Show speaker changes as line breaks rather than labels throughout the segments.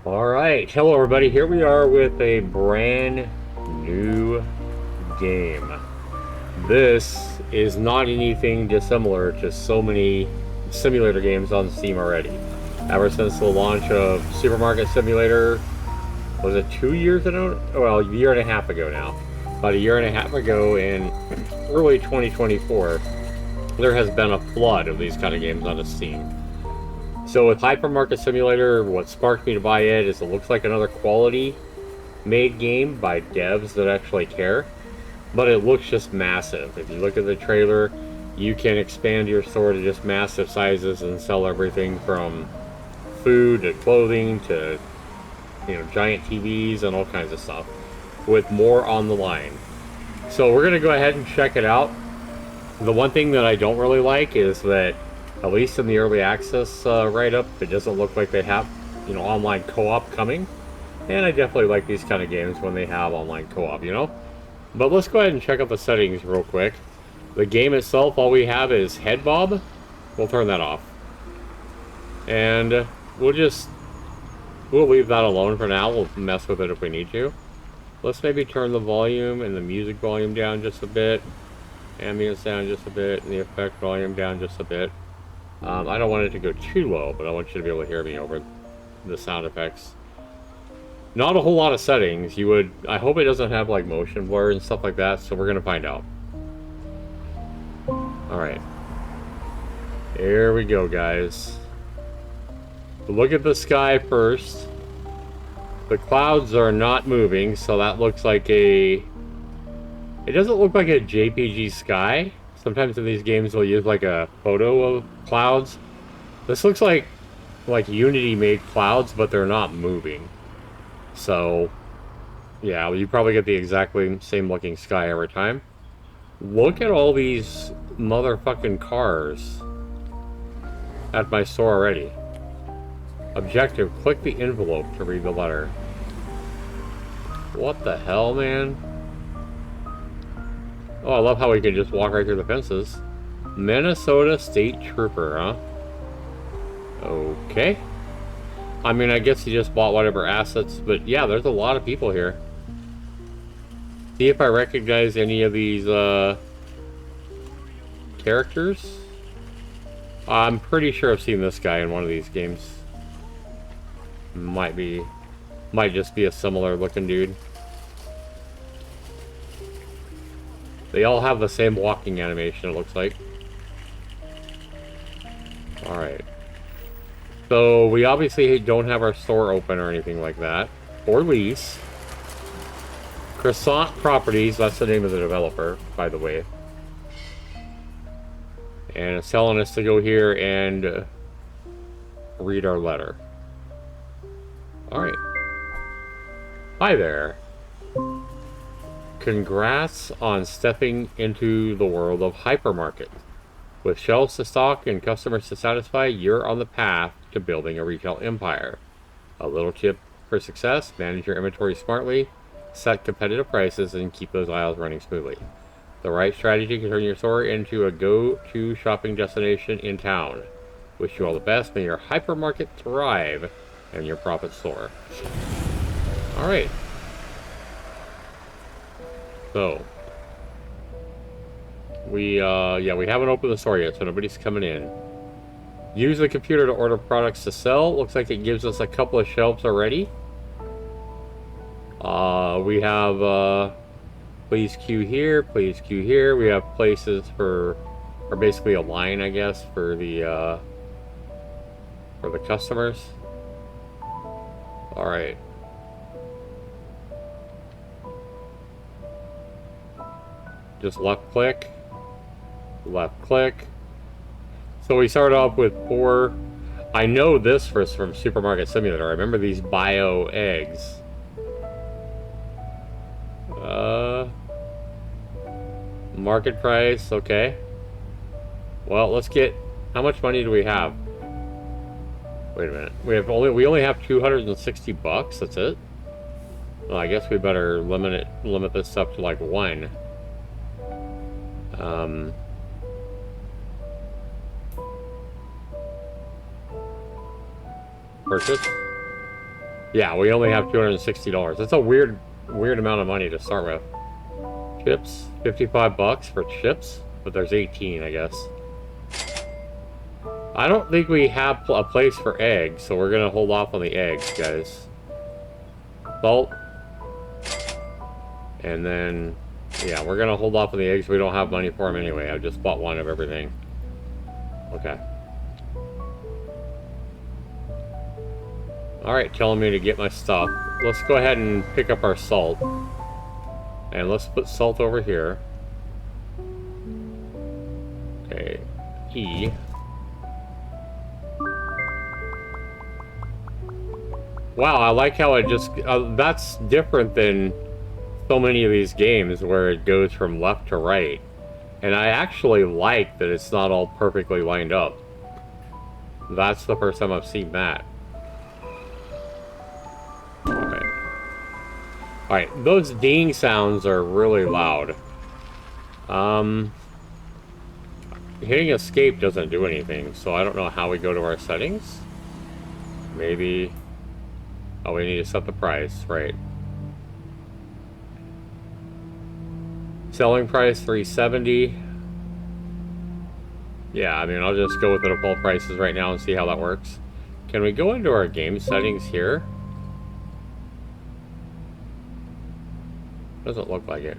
Alright, hello everybody, here we are with a brand new game. This is not anything dissimilar to so many simulator games on Steam already. Ever since the launch of SuperMarket Simulator, was it 2 years ago? Well, a year and a half ago now. About a year and a half ago in early 2024, there has been a flood of these kind of games on Steam. So with HyperMarket Simulator, what sparked me to buy it is it looks like another quality made game by devs that actually care, but it looks just massive. If you look at the trailer, you can expand your store to just massive sizes and sell everything from food to clothing to giant TVs and all kinds of stuff, with more on the line. So we're gonna go ahead and check it out. The one thing that I don't really like is that, at least in the early access write-up, it doesn't look like they have, online co-op coming. And I definitely like these kind of games when they have online co-op. But let's go ahead and check out the settings real quick. The game itself, all we have is head bob. We'll turn that off. And we'll leave that alone for now. We'll mess with it if we need to. Let's maybe turn the volume and the music volume down just a bit. Ambient sound just a bit, and the effect volume down just a bit. I don't want it to go too low, but I want you to be able to hear me over the sound effects. Not a whole lot of settings. I hope it doesn't have like motion blur and stuff like that, so we're gonna find out. Alright. Here we go, guys. Look at the sky first. The clouds are not moving, so that looks like it doesn't look like a JPG sky. Sometimes in these games they'll use like a photo of clouds. This looks like Unity made clouds, but they're not moving. So, yeah, you probably get the exactly same looking sky every time. Look at all these motherfucking cars at my store already. Objective, click the envelope to read the letter. What the hell, man? Oh, I love how we can just walk right through the fences. Minnesota State Trooper, huh? Okay. I mean, I guess he just bought whatever assets, but yeah, there's a lot of people here. See if I recognize any of these, characters. I'm pretty sure I've seen this guy in one of these games. Might just be a similar looking dude. They all have the same walking animation, it looks like. Alright. So, we obviously don't have our store open or anything like that. Or lease. Croissant Properties, that's the name of the developer, by the way. And it's telling us to go here and read our letter. Alright. Hi there. Congrats on stepping into the world of HyperMarket. With shelves to stock and customers to satisfy, you're on the path to building a retail empire. A little tip for success: manage your inventory smartly, set competitive prices, and keep those aisles running smoothly. The right strategy can turn your store into a go-to shopping destination in town. Wish you all the best. May your HyperMarket thrive and your profits soar. Alright. So, we haven't opened the store yet, so nobody's coming in. Use the computer to order products to sell. Looks like it gives us a couple of shelves already. We have, please queue here, please queue here. We have places or basically a line, I guess, for the customers. Alright. Just left click. Left click. So we start off with 4. I know this from SuperMarket Simulator. I remember these bio eggs. Market price, okay. Well, let's get, how much money do we have? Wait a minute. We only have 260 bucks, that's it? Well, I guess we better limit this stuff to like 1. Purchase. Yeah, we only have $260. That's a weird amount of money to start with. Chips, 55 bucks for chips, but there's 18, I guess. I don't think we have a place for eggs, so we're gonna hold off on the eggs, guys. Salt. And then, yeah, we're gonna hold off on the eggs. We don't have money for them anyway. I just bought one of everything. Okay. Alright, telling me to get my stuff. Let's go ahead and pick up our salt. And let's put salt over here. Okay. E. Wow, I like how it just... that's different than so many of these games where it goes from left to right. And I actually like that it's not all perfectly lined up. That's the first time I've seen that. Okay. Alright, those ding sounds are really loud. Hitting escape doesn't do anything, so I don't know how we go to our settings. Maybe... Oh, we need to set the price, right. Selling price, $370. Yeah, I mean, I'll just go with the default prices right now and see how that works. Can we go into our game settings here? Doesn't look like it.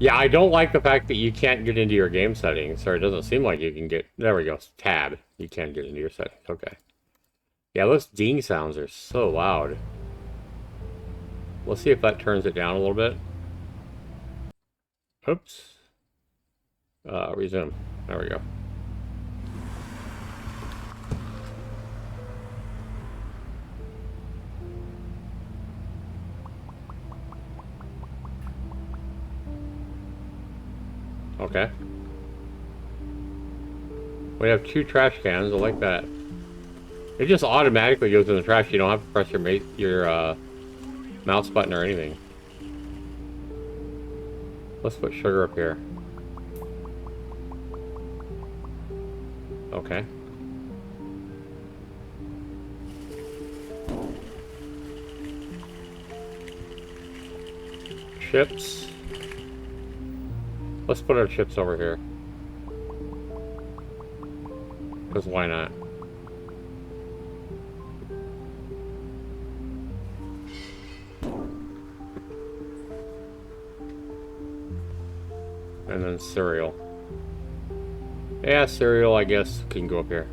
Yeah, I don't like the fact that you can't get into your game settings, or it doesn't seem like you can get... There we go, tab. You can get into your settings, okay. Yeah, those ding sounds are so loud. Let's see if that turns it down a little bit. Oops. Resume. There we go. Okay. We have 2 trash cans. I like that. It just automatically goes in the trash. You don't have to press your mouse button or anything. Let's put sugar up here. Okay. Chips. Let's put our chips over here. Because why not? And then cereal. Yeah, cereal, I guess, can go up here.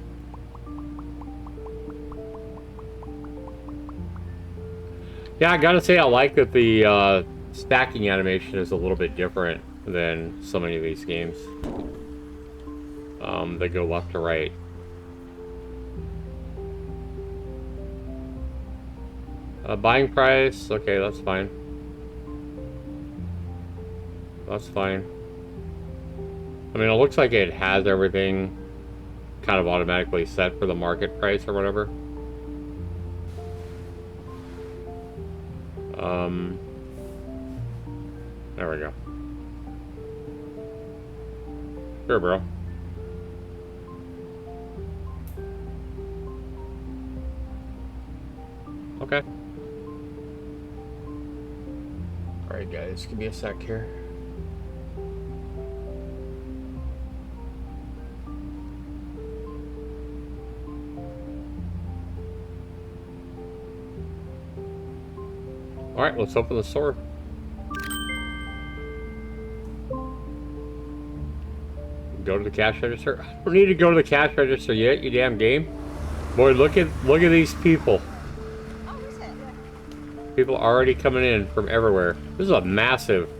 Yeah, I gotta say I like that the stacking animation is a little bit different than so many of these games. They go left to right. Buying price, okay, that's fine. That's fine. I mean, it looks like it has everything kind of automatically set for the market price or whatever. There we go. Sure, bro. Okay. Alright, guys, give me a sec here. Alright, let's open the store. Go to the cash register. I don't need to go to the cash register yet, you damn game. Boy, look at these people. People already coming in from everywhere. This is a massive...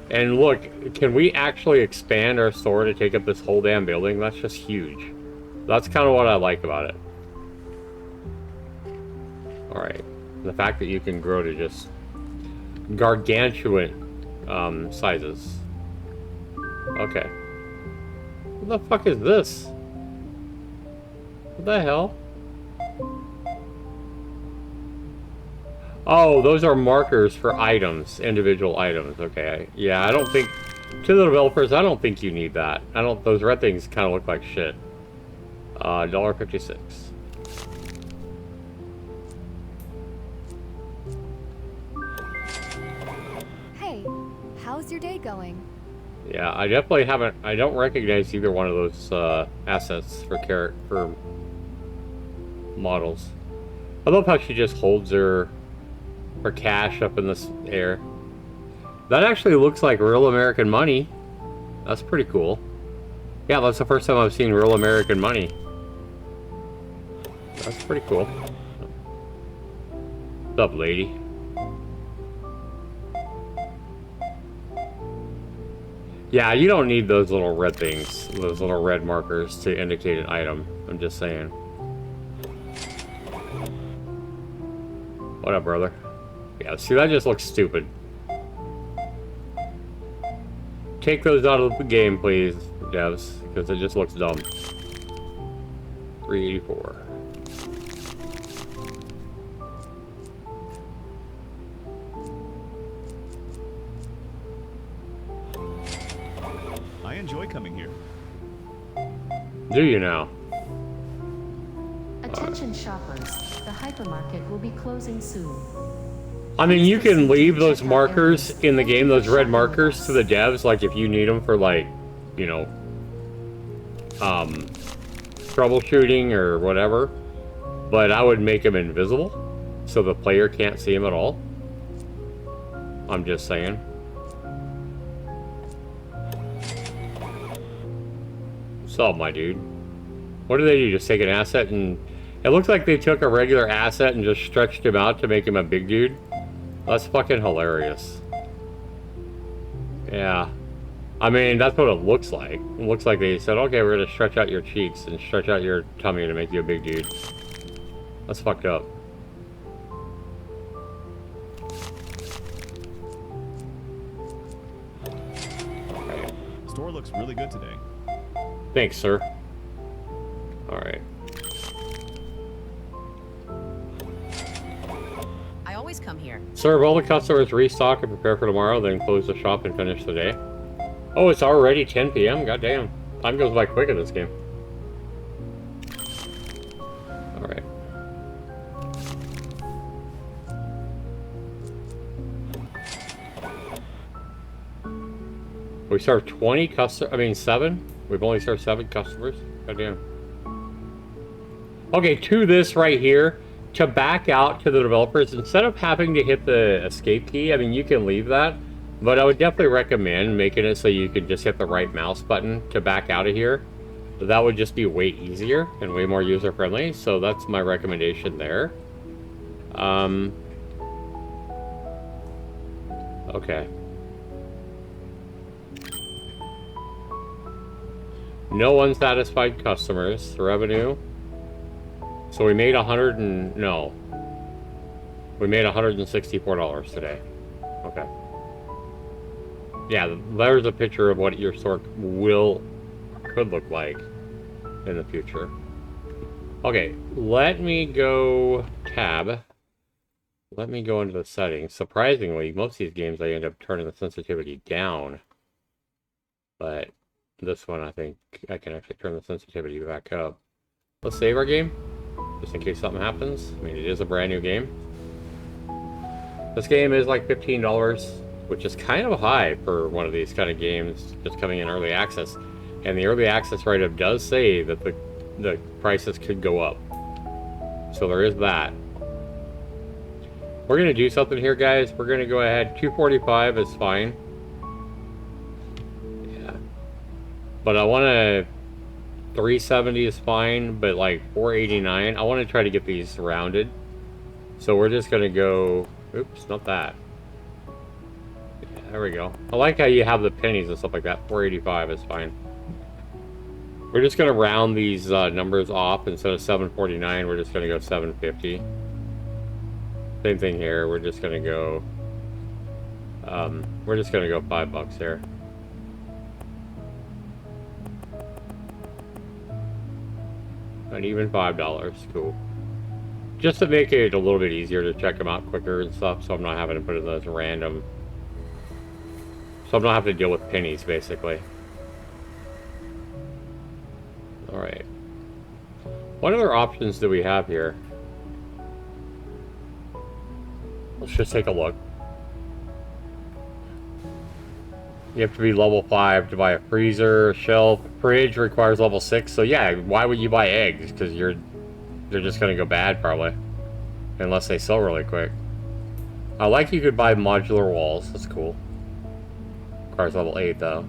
And look, can we actually expand our store to take up this whole damn building? That's just huge. That's kind of what I like about it. Alright. The fact that you can grow to just gargantuan sizes. Okay. What the fuck is this? What the hell? Oh, those are markers for items, individual items. Okay, yeah, I don't think, to the developers, I don't think you need that. I don't, those red things kind of look like shit. $1.56.
Hey, how's your day going?
Yeah, I definitely haven't, I don't recognize either one of those, assets for models. I love how she just holds her cash up in the air. That actually looks like real American money. That's pretty cool. Yeah, that's the first time I've seen real American money. That's pretty cool. What's up, lady? Yeah, you don't need those little red things, those little red markers to indicate an item. I'm just saying. What up, brother? Yeah, see, that just looks stupid. Take those out of the game, please, devs, because it just looks dumb. 384.
I enjoy coming here.
Do you now?
Attention shoppers, the hypermarket will be closing soon.
I mean, you can leave those markers in the game, those red markers, to the devs, like if you need them for, like, you know, troubleshooting or whatever. But I would make them invisible, so the player can't see them at all. I'm just saying. What's up, my dude? What do they do? Just take an asset and... It looks like they took a regular asset and just stretched him out to make him a big dude. That's fucking hilarious. Yeah. I mean, that's what it looks like. It looks like they said, okay, we're gonna stretch out your cheeks and stretch out your tummy to make you a big dude. That's fucked up.
Okay. The store looks really good today.
Thanks, sir. Alright.
I always come here.
Serve all the customers, restock and prepare for tomorrow, then close the shop and finish the day. Oh, it's already 10 p.m.? Goddamn. Time goes by quick in this game. Alright. We serve 20 customers, 7? We've only served 7 customers? Goddamn. Okay, to this right here, to back out to the developers, instead of having to hit the escape key, I mean, you can leave that, but I would definitely recommend making it so you could just hit the right mouse button to back out of here. That would just be way easier and way more user-friendly, so that's my recommendation there. Okay. No unsatisfied customers. Revenue. So we made we made $164 today. Okay. Yeah, there's a picture of what your store could look like in the future. Okay, let me go tab. Let me go into the settings. Surprisingly, most of these games I end up turning the sensitivity down. But this one I think I can actually turn the sensitivity back up. Let's save our game, just in case something happens. I mean, it is a brand new game. This game is like $15, which is kind of high for one of these kind of games just coming in early access. And the early access write-up does say that the prices could go up. So there is that. We're going to do something here, guys. We're going to go ahead. $245 is fine. Yeah. But I want to... $370 is fine, but like $489. I want to try to get these rounded. So we're just going to go... Oops, not that. Yeah, there we go. I like how you have the pennies and stuff like that. $485 is fine. We're just going to round these numbers off. Instead of $749, we're just going to go $750. Same thing here. We're just going to go... $5 here. And even $5. Cool. Just to make it a little bit easier to check them out quicker and stuff, so I'm not having to put in those random... So I'm not having to deal with pennies, basically. Alright. What other options do we have here? Let's just take a look. You have to be level 5 to buy a freezer, a shelf. Fridge requires level 6, so yeah, why would you buy eggs? Because they're just going to go bad, probably. Unless they sell really quick. I like you could buy modular walls, that's cool. Requires level 8, though.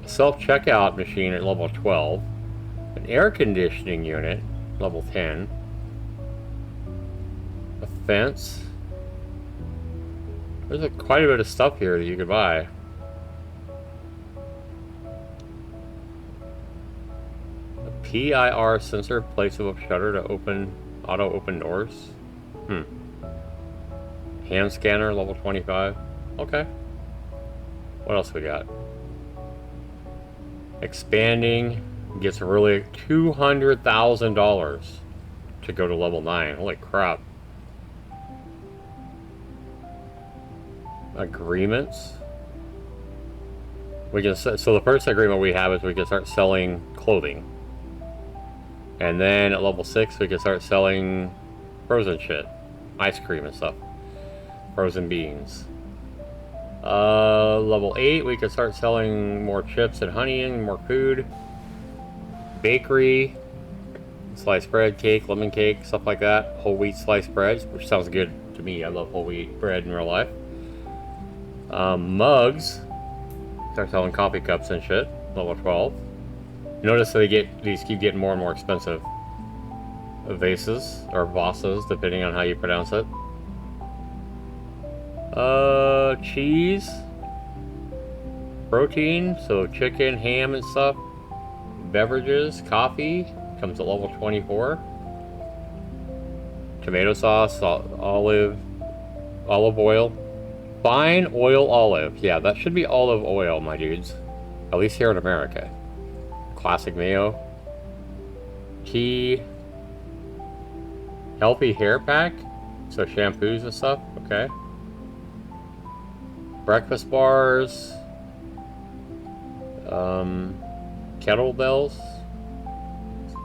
A self-checkout machine at level 12. An air conditioning unit, level 10. A fence. There's quite a bit of stuff here that you could buy. A PIR sensor placeable shutter to auto open doors. Hand scanner, level 25. Okay. What else we got? Expanding gets really $200,000 to go to level 9. Holy crap. Agreements. We can so the first agreement we have is we can start selling clothing. And then at level 6 we can start selling frozen shit. Ice cream and stuff. Frozen beans. Level 8 we can start selling more chips and honey and more food. Bakery. Sliced bread, cake, lemon cake, stuff like that. Whole wheat sliced bread, which sounds good to me. I love whole wheat bread in real life. Mugs. Start selling coffee cups and shit. Level 12. Notice that these keep getting more and more expensive. Vases, or vases, depending on how you pronounce it. Cheese. Protein, so chicken, ham and stuff. Beverages, coffee, comes at level 24. Tomato sauce, olive oil. Fine oil olive. Yeah, that should be olive oil, my dudes. At least here in America. Classic mayo. Tea. Healthy hair pack. So shampoos and stuff. Okay. Breakfast bars. Kettlebells.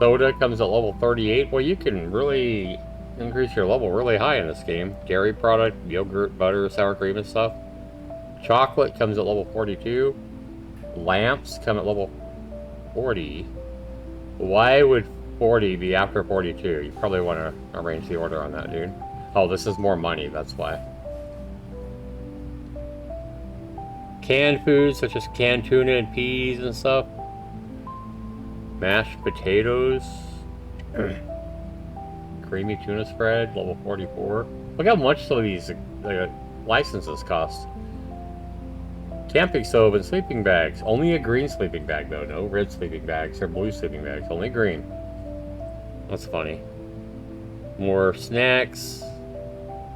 Soda comes at level 38. Well, you can really increase your level really high in this game. Dairy product, yogurt, butter, sour cream and stuff. Chocolate comes at level 42. Lamps come at level 40. Why would 40 be after 42? You probably want to arrange the order on that, dude. Oh, this is more money, that's why. Canned foods such as canned tuna and peas and stuff. Mashed potatoes. Creamy tuna spread, level 44. Look how much some of these licenses cost. Camping stove and sleeping bags. Only a green sleeping bag though. No red sleeping bags or blue sleeping bags. Only green. That's funny. More snacks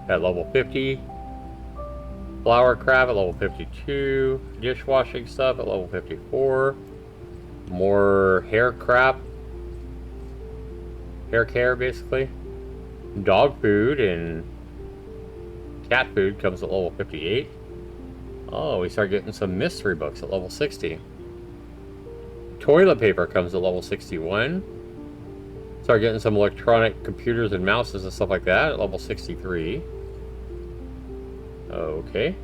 at level 50. Flour crab at level 52. Dishwashing stuff at level 54. More hair crap. Hair care, basically. Dog food and cat food comes at level 58. Oh, we start getting some mystery books at level 60. Toilet paper comes at level 61. Start getting some electronic computers and mouses and stuff like that at level 63. Okay.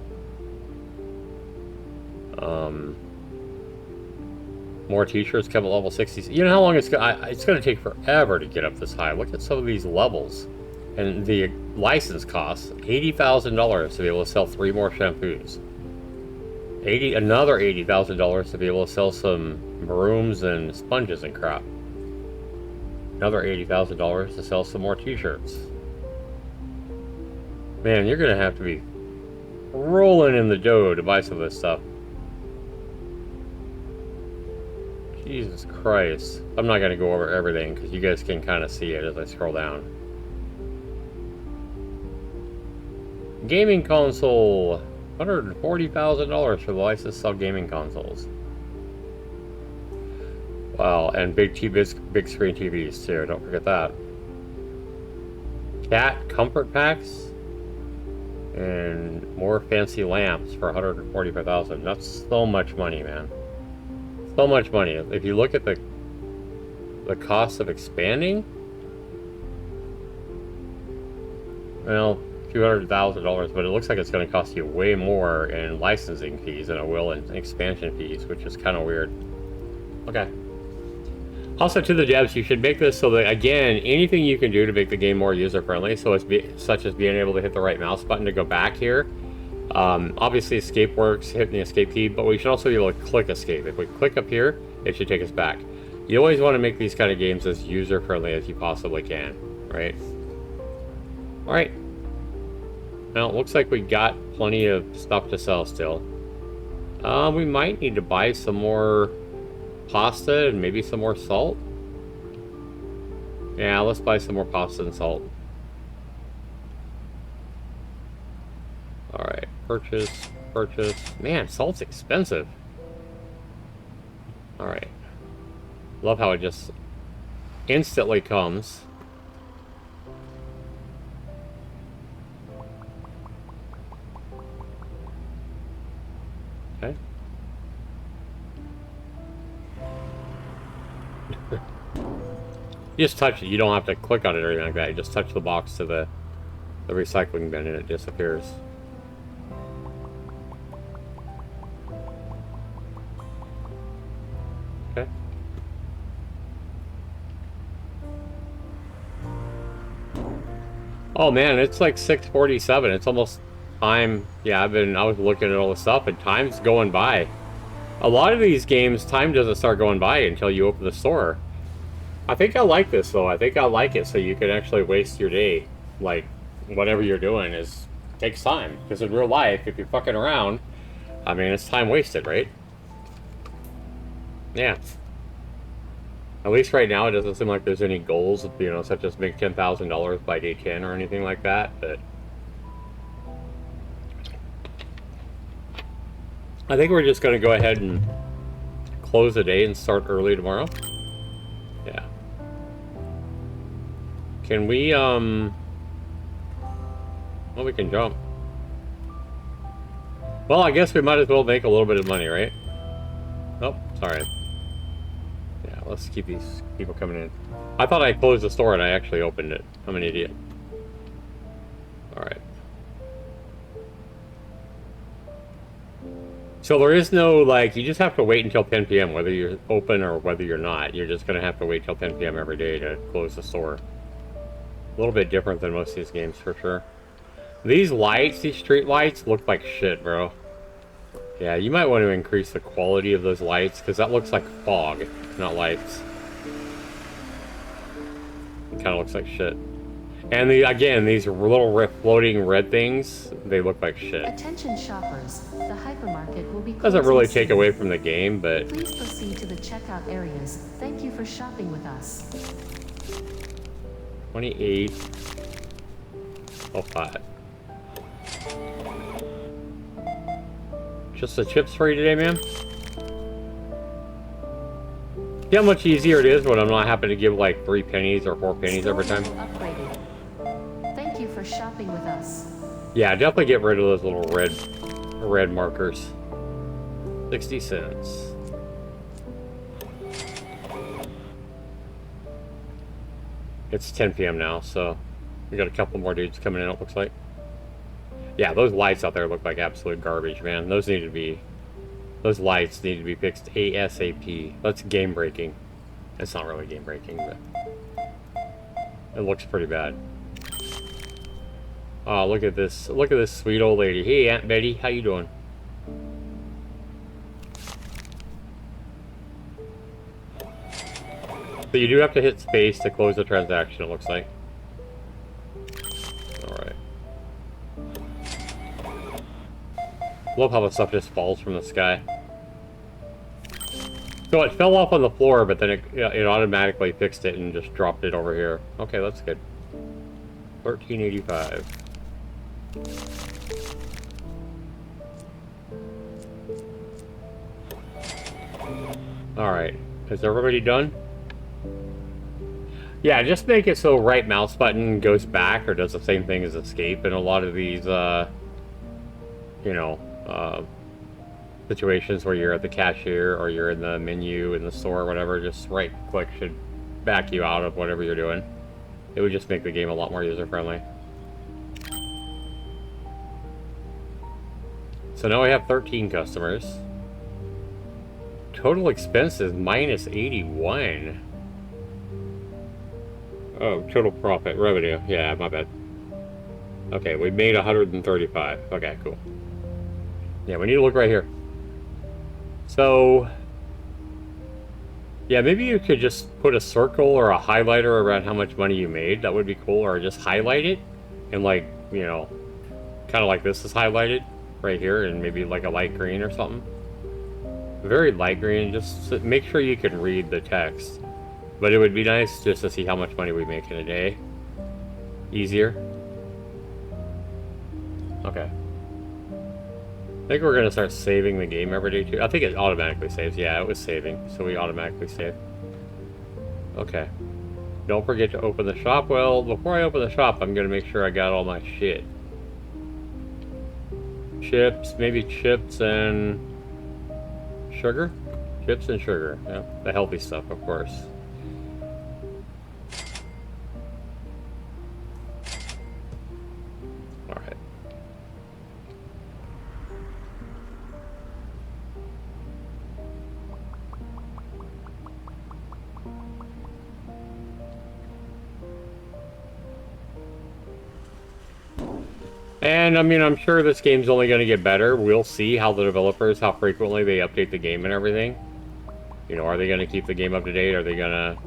More t-shirts come at level 60. You know how long it's going to take forever to get up this high. Look at some of these levels. And the license costs $80,000 to be able to sell 3 more shampoos. Another $80,000 to be able to sell some brooms and sponges and crap. Another $80,000 to sell some more t-shirts. Man, you're going to have to be rolling in the dough to buy some of this stuff. Jesus Christ. I'm not going to go over everything because you guys can kind of see it as I scroll down. Gaming console. $140,000 for the license to sell gaming consoles. Wow, and big screen TVs too, don't forget that. cat comfort packs and more fancy lamps for 145,000. That's so much money, man. So much money. If you look at the cost of expanding, well, $200,000, but it looks like it's going to cost you way more in licensing fees than it will in expansion fees, which is kind of weird. Okay. Also, to the devs, you should make this so that, again, anything you can do to make the game more user-friendly, such as being able to hit the right mouse button to go back here. Obviously, escape works, hitting the escape key, but we should also be able to click escape. If we click up here, it should take us back. You always want to make these kind of games as user-friendly as you possibly can, right? Alright. Well, it looks like we got plenty of stuff to sell still. We might need to buy some more pasta and maybe some more salt. Yeah, let's buy some more pasta and salt. Alright, purchase. Man, salt's expensive. Alright. Love how it just instantly comes. Okay. You just touch it. You don't have to click on it or anything like that. You just touch the box to the recycling bin and it disappears. Okay. Oh man, it's like 6:47. It's almost time. Yeah, I was looking at all the stuff and time's going by. A lot of these games, time doesn't start going by until you open the store. I think I like this though. I think I like it so you can actually waste your day. Like, whatever you're doing takes time. Because in real life, if you're fucking around, I mean, it's time wasted, right? Yeah. At least right now, it doesn't seem like there's any goals, you know, such as make $10,000 by day 10 or anything like that, but I think we're just going to go ahead and close the day and start early tomorrow. Yeah. Can we, well, we can jump. Well, I guess we might as well make a little bit of money, right? Oh, sorry. Yeah, let's keep these people coming in. I thought I closed the store and I actually opened it. I'm an idiot. Alright. So there is no, like, you just have to wait until 10 p.m. whether you're open or whether you're not. You're just going to have to wait till 10 p.m. every day to close the store. A little bit different than most of these games, for sure. These lights, these street lights, look like shit, bro. Yeah, you might want to increase the quality of those lights, because that looks like fog, not lights. It kind of looks like shit. And again, these little floating red things, they look like shit.
Attention shoppers, the hypermarket will be closing
Doesn't really take
soon.
away from the game, but
Please proceed to the checkout areas. Thank you for shopping with us.
28. Oh, 5. Just the chips for you today, man? See how much easier it is when I'm not having to give like 3 pennies or 4 pennies every time?
Upgraded. Thank you for shopping with us.
Yeah, definitely get rid of those little red markers. 60 cents. It's 10 p.m. now, so we got a couple more dudes coming in, it looks like. Yeah, those lights out there look like absolute garbage, man. Those lights need to be fixed ASAP. That's game breaking. It's not really game breaking, but it looks pretty bad. Oh, look at this. Look at this sweet old lady. Hey, Aunt Betty, how you doing? So you do have to hit space to close the transaction, it looks like. Alright. Love how the stuff just falls from the sky. So it fell off on the floor, but then it automatically fixed it and just dropped it over here. Okay, that's good. $13.85. Alright. Is everybody done? Yeah, just make it so right mouse button goes back or does the same thing as escape in a lot of these, you know, situations where you're at the cashier or you're in the menu in the store or whatever. Just right click should back you out of whatever you're doing. It would just make the game a lot more user-friendly. So now we have 13 customers. Total expenses minus 81. Oh, total profit, revenue. Yeah, my bad. Okay, we made 135. Okay, cool. Yeah, we need to look right here. So, yeah, maybe you could just put a circle or a highlighter around how much money you made. That would be cool. Or just highlight it and, like, you know, kind of like this is highlighted right here, and maybe like a light green or something. Very light green. Just make sure you can read the text. But it would be nice just to see how much money we make in a day. Easier. Okay. I think we're going to start saving the game every day too. I think it automatically saves. Yeah, it was saving. So we automatically save. Okay. Don't forget to open the shop. Well, before I open the shop, I'm going to make sure I got all my shit. Chips, maybe chips and sugar? Chips and sugar. Yeah, the healthy stuff, of course. Alright. And, I mean, I'm sure this game's only going to get better. We'll see how the developers, how frequently they update the game and everything. You know, are they going to keep the game up to date? Are they going to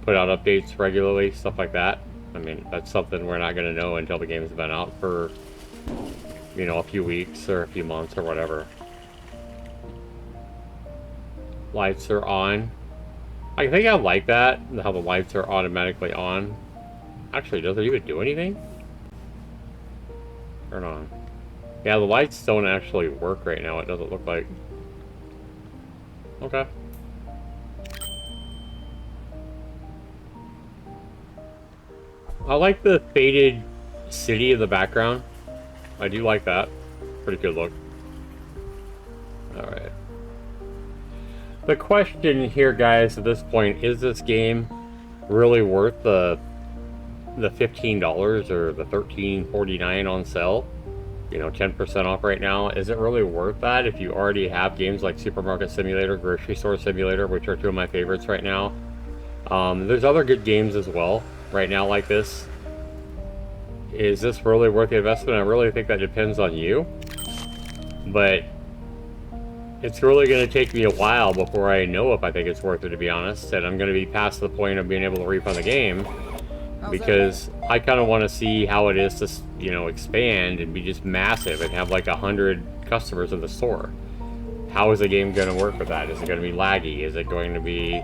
put out updates regularly? Stuff like that. I mean, that's something we're not going to know until the game's been out for, you know, a few weeks or a few months or whatever. Lights are on. I think I like that, how the lights are automatically on. Actually, does it even do anything? Turn on. Yeah, the lights don't actually work right now, it doesn't look like. Okay. I like the faded city in the background. I do like that. Pretty good look. Alright. The question here, guys, at this point, is this game really worth the $15 or the $13.49 on sale? You know, 10% off right now. Is it really worth that if you already have games like SuperMarket Simulator, Grocery Store Simulator, which are two of my favorites right now? There's other good games as well right now like this. Is this really worth the investment? I really think that depends on you. But it's really going to take me a while before I know if I think it's worth it, to be honest. And I'm going to be past the point of being able to refund the game. Because I kind of want to see how it is to, you know, expand and be just massive and have like 100 customers in the store. How is the game going to work with that? Is it going to be laggy? Is it going to be,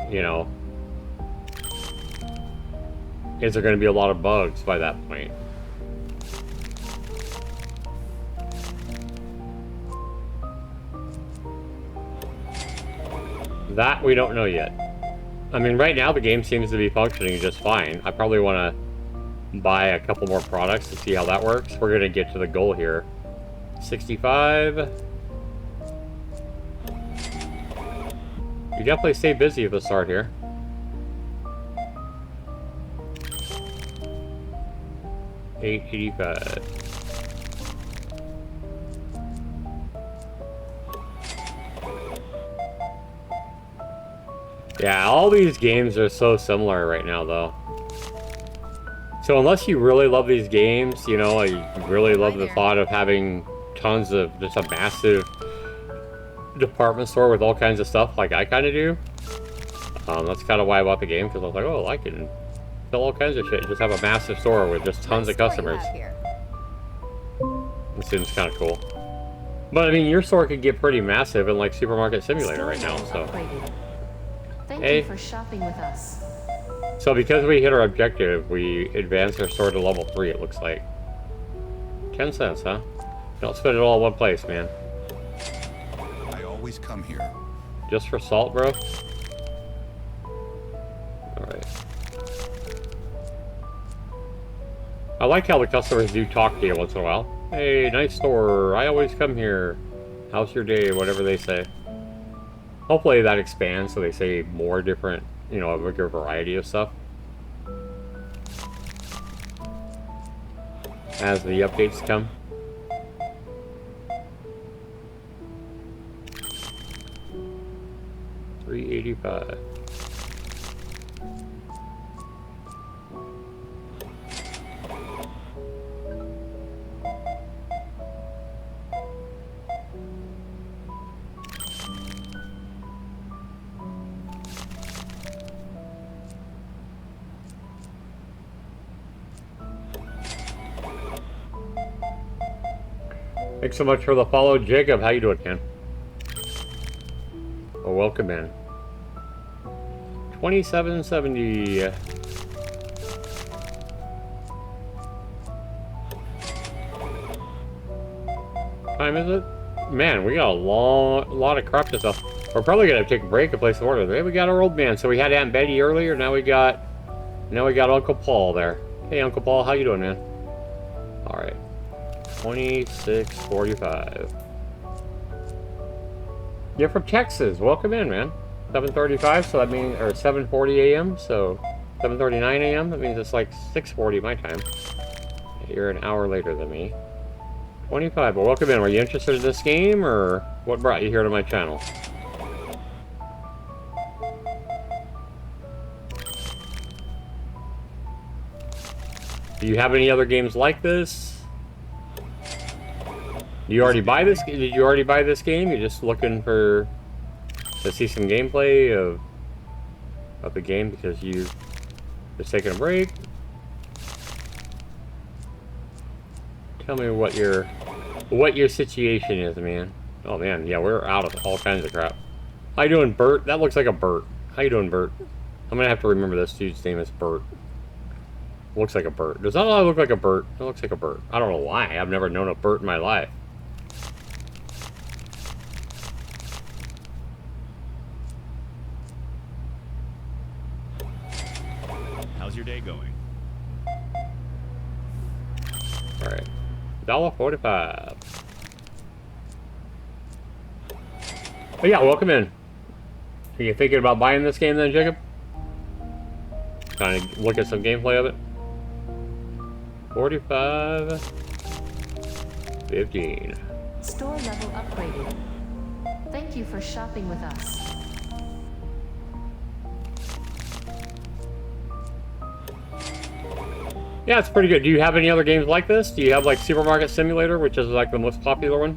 you know, is there going to be a lot of bugs by that point? That we don't know yet. I mean, right now the game seems to be functioning just fine. I probably want to buy a couple more products to see how that works. We're going to get to the goal here. 65. You definitely stay busy at the start here. $8.85. Yeah, all these games are so similar right now, though. So unless you really love these games, you know, you really love the thought of having tons of, just a massive department store with all kinds of stuff like I kind of do. That's kind of why I bought the game, because I was like, oh, I can sell all kinds of shit. Just have a massive store with just tons of customers. It seems kind of cool. But, I mean, your store could get pretty massive in, like, SuperMarket Simulator right now, so...
Thank you for shopping with us.
So because we hit our objective, we advanced our store to level 3, it looks like. 10 cents, huh? Don't spend it all in one place, man.
I always come here.
Just for salt, bro? Alright. I like how the customers do talk to you once in a while. Hey, nice store. I always come here. How's your day? Whatever they say. Hopefully that expands so they say more different, you know, a bigger variety of stuff. As the updates come. $3.85. Thanks so much for the follow, Jacob. How you doing, man? Oh, welcome in. 2770. Time is it? Man, we got a lot of crap to sell. We're probably gonna take a break and place the order. There we got our old man. So we had Aunt Betty earlier. Now we got Uncle Paul there. Hey, Uncle Paul, how you doing, man? All right. 2645. You're from Texas. Welcome in, man. 7:35, so that means, or 7:40 a.m. So 7:39 a.m. That means it's like 6:40 my time. You're an hour later than me. 25. Well, welcome in. Were you interested in this game, or what brought you here to my channel? Do you have any other games like this? You already buy this? Did you already buy this game? You're just looking to see some gameplay of the game because you just taking a break? Tell me what your situation is, man. Oh man, yeah, we're out of all kinds of crap. How you doing, Bert? That looks like a Bert. How you doing, Bert? I'm gonna have to remember this dude's name is Bert. Looks like a Bert. Does that look like a Bert? It looks like a Bert. I don't know why. I've never known a Bert in my life.
How's your day going?
Alright. $1.45. Oh yeah, welcome in. Are you thinking about buying this game then, Jacob? Kind of look at some gameplay of it. 45. 15.
Store level upgraded. Thank you for shopping with us.
Yeah, it's pretty good. Do you have any other games like this? Do you have like SuperMarket Simulator, which is like the most popular one?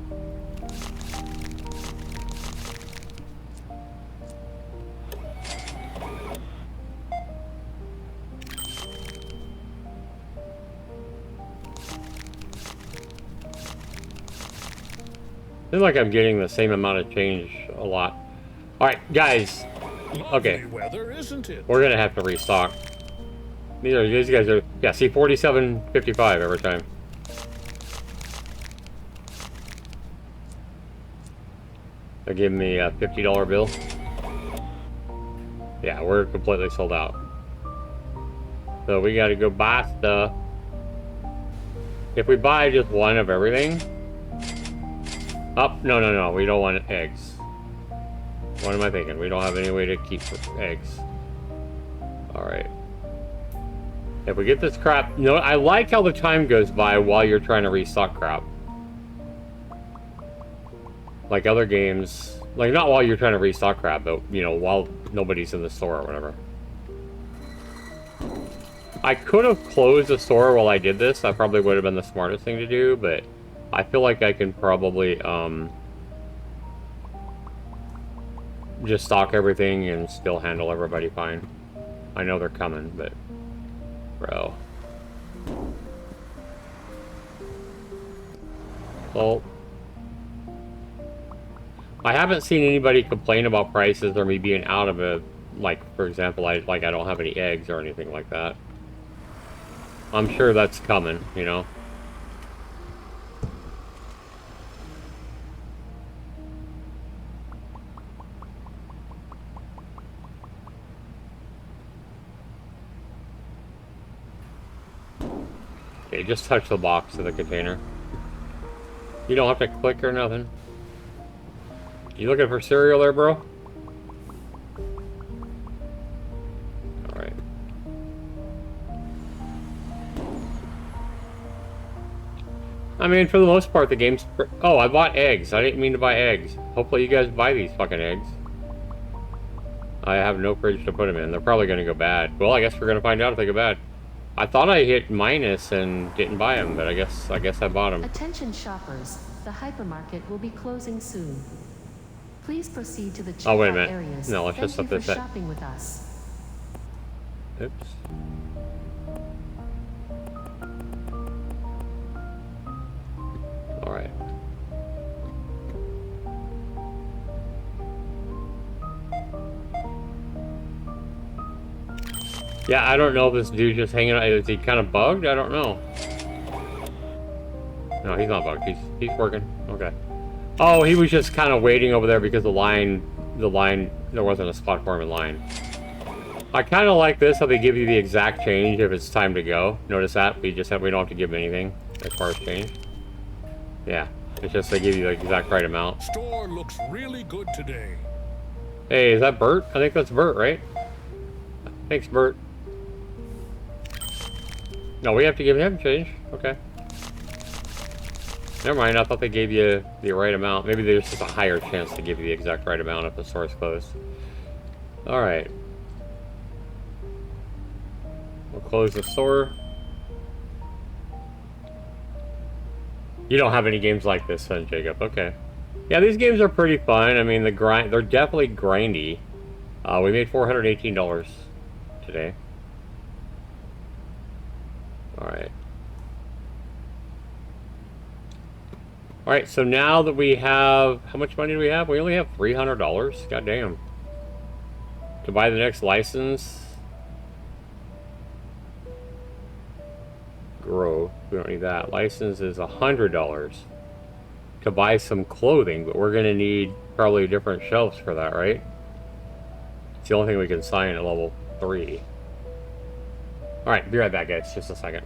I feel like I'm getting the same amount of change a lot. Alright, guys. Okay.
Lovely weather, isn't it?
We're gonna have to restock. These guys are, yeah, see, 47.55 every time. They're giving me a $50 bill. Yeah, we're completely sold out. So we gotta go buy stuff. If we buy just one of everything. Oh, no, we don't want eggs. What am I thinking? We don't have any way to keep eggs. Alright. If we get this crap... You know, I like how the time goes by while you're trying to restock crap. Like other games... Like, not while you're trying to restock crap, but, you know, while nobody's in the store or whatever. I could have closed the store while I did this. That probably would have been the smartest thing to do, but... I feel like I can probably, just stock everything and still handle everybody fine. I know they're coming, but... Bro. Well... I haven't seen anybody complain about prices or me being out of it. Like, for example, I don't have any eggs or anything like that. I'm sure that's coming, you know? Okay, just touch the box of the container. You don't have to click or nothing. You looking for cereal there, bro? Alright. I mean, for the most part, the game's... Oh, I bought eggs. I didn't mean to buy eggs. Hopefully you guys buy these fucking eggs. I have no fridge to put them in. They're probably going to go bad. Well, I guess we're going to find out if they go bad. I thought I hit minus and didn't buy them, but I guess I bought them.
Attention shoppers, the hypermarket will be closing soon. Please proceed to the checkout
Oh, wait a minute.
areas.
No, let's just set this at...
shopping with us.
Oops. Alright. Yeah, I don't know if this dude's just hanging out. Is he kind of bugged? I don't know. No, he's not bugged. He's working. Okay. Oh, he was just kind of waiting over there because the line, there wasn't a spot for him in line. I kind of like this, how they give you the exact change if it's time to go. Notice that? We don't have to give him anything as far as change. Yeah, it's just they give you the exact right amount.
Store looks really good today.
Hey, is that Bert? I think that's Bert, right? Thanks, Bert. No, we have to give him change. Okay. Never mind, I thought they gave you the right amount. Maybe there's just a higher chance to give you the exact right amount if the store's closed. Alright. We'll close the store. You don't have any games like this, then, Jacob. Okay. Yeah, these games are pretty fun. I mean, they're definitely grindy. We made $418 today. Alright. Alright, so now that we have... How much money do we have? We only have $300. God damn. To buy the next license. Grow. We don't need that. License is $100. To buy some clothing, but we're going to need probably different shelves for that, right? It's the only thing we can sign at level 3. Alright, be right back, guys. Just a second.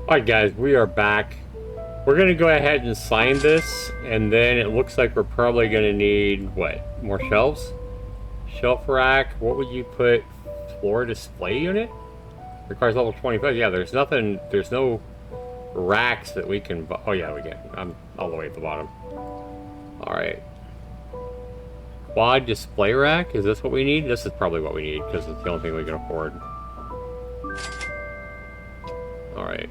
Alright guys, we are back. We're going to go ahead and sign this, and then it looks like we're probably going to need, what, more shelves? Shelf rack, what would you put? Floor display unit? Requires level 25. Yeah, there's no racks that we can, oh yeah, we get, I'm all the way at the bottom. Alright. Quad display rack, is this what we need? This is probably what we need, because it's the only thing we can afford. Alright.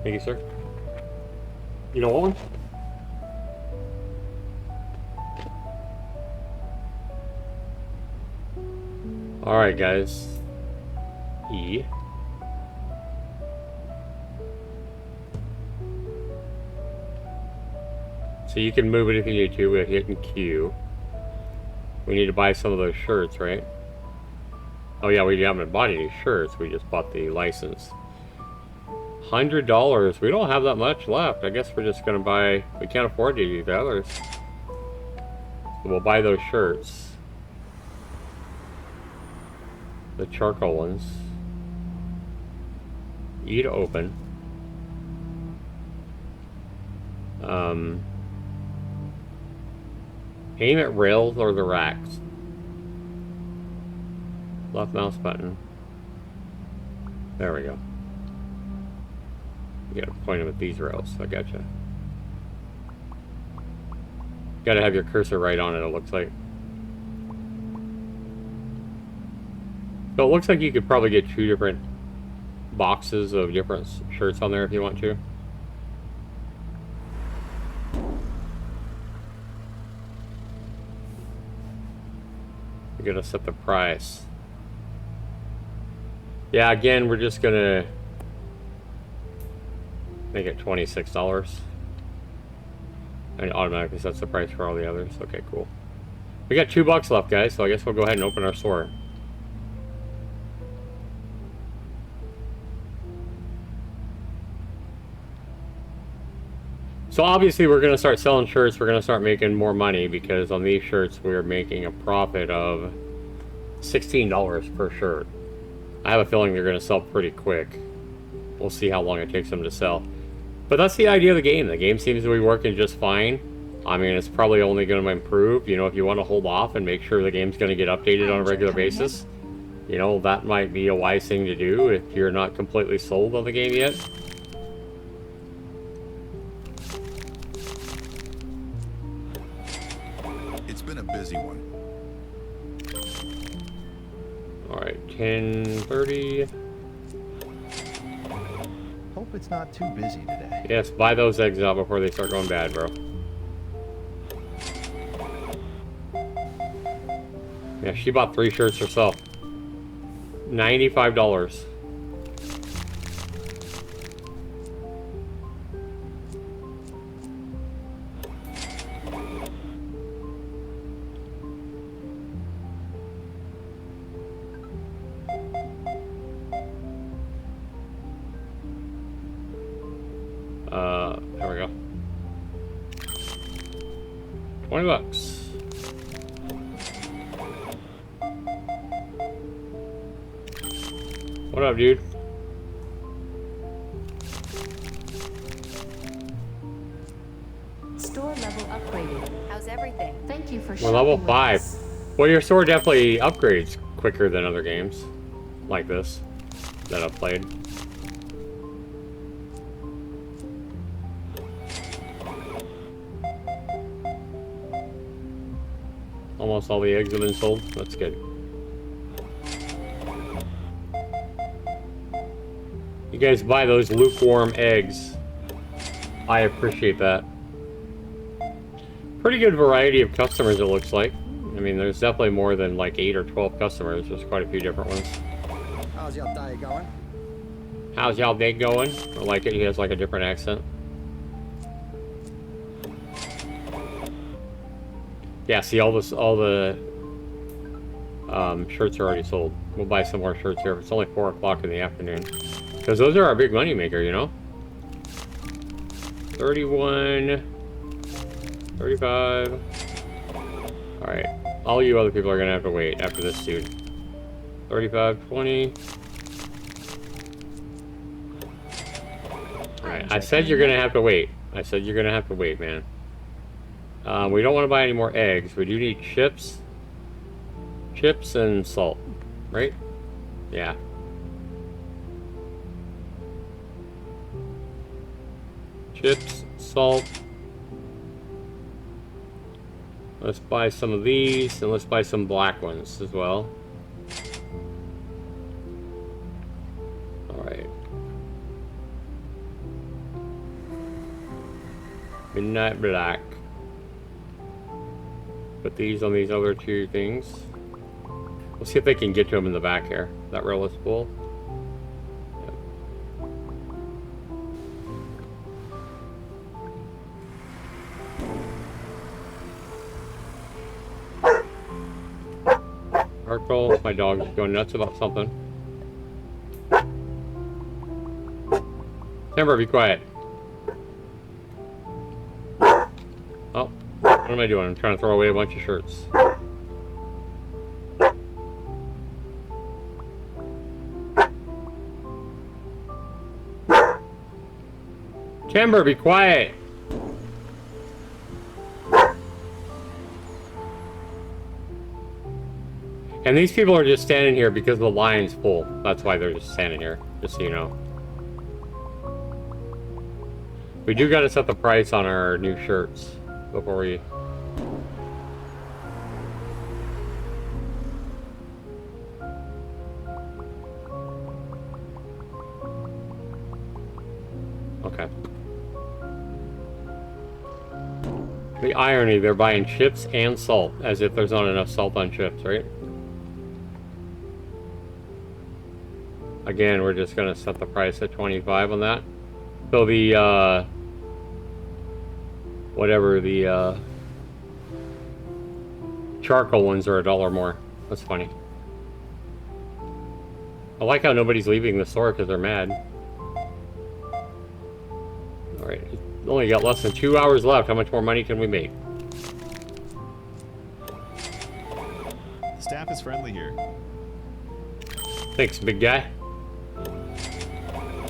Thank you, sir. You don't want one? Alright, guys. E. So you can move it if you need to with hitting Q. We need to buy some of those shirts, right? Oh yeah, we haven't bought any shirts. We just bought the license. $100. We don't have that much left. I guess we're just gonna buy. We can't afford to do the others. So we'll buy those shirts. The charcoal ones. E to open. Aim at rails or the racks. Left mouse button. There we go. You gotta point them at these rails. I gotcha. Gotta have your cursor right on it, it looks like. So it looks like you could probably get 2 different boxes of different shirts on there if you want to. You gotta set the price. Yeah, again, we're just gonna make it $26. And automatically sets the price for all the others. Okay, cool. We got $2 left, guys, so I guess we'll go ahead and open our store. So obviously we're going to start selling shirts, we're going to start making more money, because on these shirts we're making a profit of $16 per shirt. I have a feeling they're going to sell pretty quick. We'll see how long it takes them to sell. But that's the idea of the game. The game seems to be working just fine. I mean, it's probably only going to improve. You know, if you want to hold off and make sure the game's going to get updated on a regular basis, you know, that might be a wise thing to do if you're not completely sold on the game yet.
It's been a busy one.
Alright, 10:30.
Hope it's not too busy today.
Yes, buy those eggs out before they start going bad, bro. Yeah, she bought 3 shirts herself. $95. There we go. $20. What up, dude?
Store level upgraded.
How's everything?
Thank you for
We're level
shopping with
5.
us.
Well, your store definitely upgrades quicker than other games like this that I've played. Almost all the eggs have been sold. That's good. You guys buy those lukewarm eggs. I appreciate that. Pretty good variety of customers, it looks like. I mean, there's definitely more than like 8 or 12 customers. There's quite a few different ones.
How's your day going?
How's y'all day going? I like it. He has like a different accent. Yeah, see, all the shirts are already sold. We'll buy some more shirts here. It's only 4 o'clock in the afternoon. Because those are our big money maker, you know? 31, 35. Alright. All you other people are going to have to wait after this dude. 35, 20. Alright, I said you're going to have to wait. I said you're going to have to wait, man. We don't want to buy any more eggs. We do need chips. Chips and salt. Right? Yeah. Chips, salt. Let's buy some of these, and let's buy some black ones as well. Alright. Midnight black. Put these on these other 2 things. We'll see if they can get to them in the back here. That rail is full. Arco, my dog is going nuts about something. Timber, be quiet. Oh, what am I doing? I'm trying to throw away a bunch of shirts. Timber, be quiet. And these people are just standing here because the line's full. That's why they're just standing here. just so you know. We do gotta set the price on our new shirts before we... Okay. The irony, they're buying chips and salt, as if there's not enough salt on chips, right? Again, we're just gonna set the price at 25 on that. So the, whatever, the, charcoal ones are $1 more. That's funny. I like how nobody's leaving the store because they're mad. Alright, only got less than 2 hours left. How much more money can we make?
The staff is friendly here.
Thanks, big guy.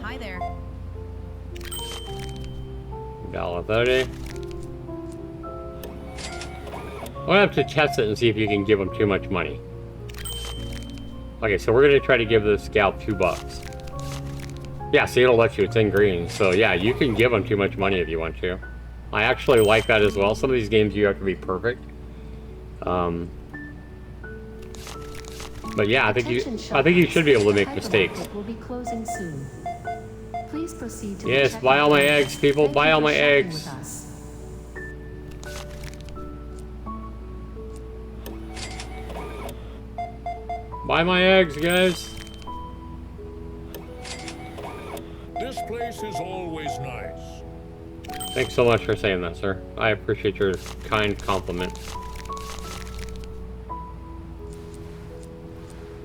Hi there.
$1.30. I'm gonna have to test it and see if you can give them too much money. Okay, so we're gonna try to give this gal $2. Yeah, see, it'll let you. It's in green. So yeah, you can give them too much money if you want to. I actually like that as well. Some of these games you have to be perfect. But yeah, I think you should be able to make mistakes.
Will be closing soon. Please proceed to
Yes, buy all my eggs, people. Buy all my eggs. Buy my eggs, guys.
This place is always nice.
Thanks so much for saying that, sir. I appreciate your kind compliment.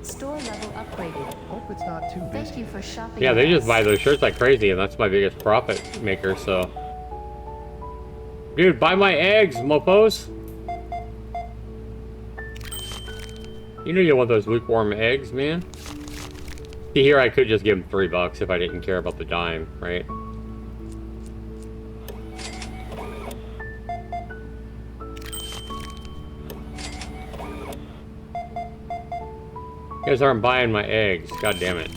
Store level upgraded.
Hope it's not too busy.
Thank you for shopping.
Yeah, they
with
just
us.
buy those shirts like crazy, and that's my biggest profit maker, so... Dude, buy my eggs, mofos! You know you want those lukewarm eggs, man. See, here I could just give them $3 if I didn't care about the dime, right? You guys aren't buying my eggs. God damn it.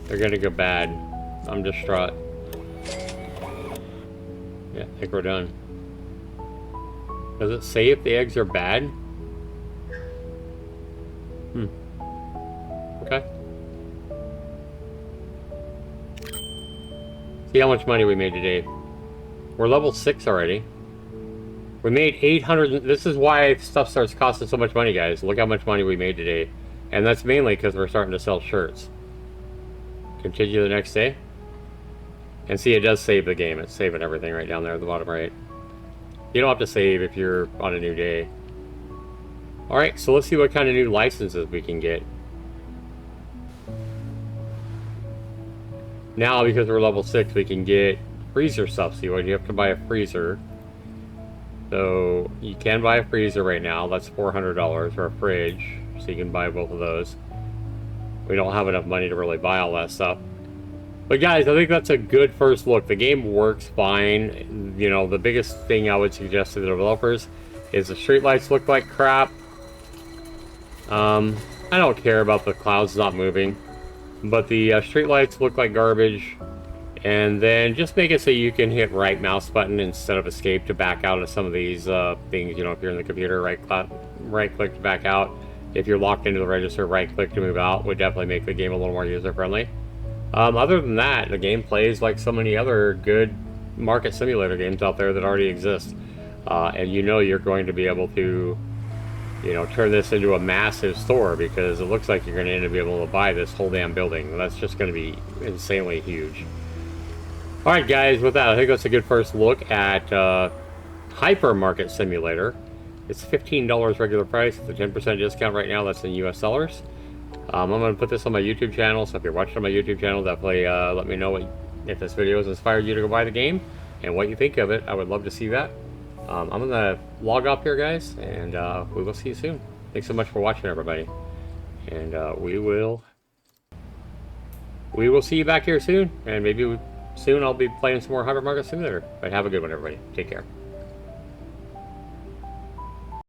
They're gonna go bad. I'm distraught. Yeah, I think we're done. Does it say if the eggs are bad? Okay. See how much money we made today. We're level 6 already. We made 800. This is why stuff starts costing so much money, guys. Look how much money we made today. And that's mainly because we're starting to sell shirts. Continue the next day. And see, it does save the game. It's saving everything right down there at the bottom right. You don't have to save if you're on a new day. Alright, so let's see what kind of new licenses we can get. Now, because we're level 6, we can get freezer stuff. See, you have to buy a freezer. So, you can buy a freezer right now. That's $400 for a fridge. So you can buy both of those. We don't have enough money to really buy all that stuff. But guys, I think that's a good first look. The game works fine. You know, the biggest thing I would suggest to the developers is the streetlights look like crap. I don't care about the clouds not moving. But the streetlights look like garbage. And then just make it so you can hit right mouse button instead of escape to back out of some of these things. You know, if you're in the computer, right click to back out. If you're locked into the register, right click to move out. Would definitely make the game a little more user friendly. Other than that, the game plays like so many other good market simulator games out there that already exist. And you know you're going to be able to, you know, turn this into a massive store because it looks like you're going to end up being able to buy this whole damn building. That's just going to be insanely huge. Alright guys, with that, I think that's a good first look at HyperMarket Simulator. It's $15 regular price. It's a 10% discount right now. That's in US dollars. I'm going to put this on my YouTube channel, so if you're watching on my YouTube channel, definitely let me know if this video has inspired you to go buy the game and what you think of it. I would love to see that. I'm going to log off here, guys, and we will see you soon. Thanks so much for watching, everybody. And we will see you back here soon, and maybe soon I'll be playing some more HyperMarket Simulator. But have a good one, everybody. Take care.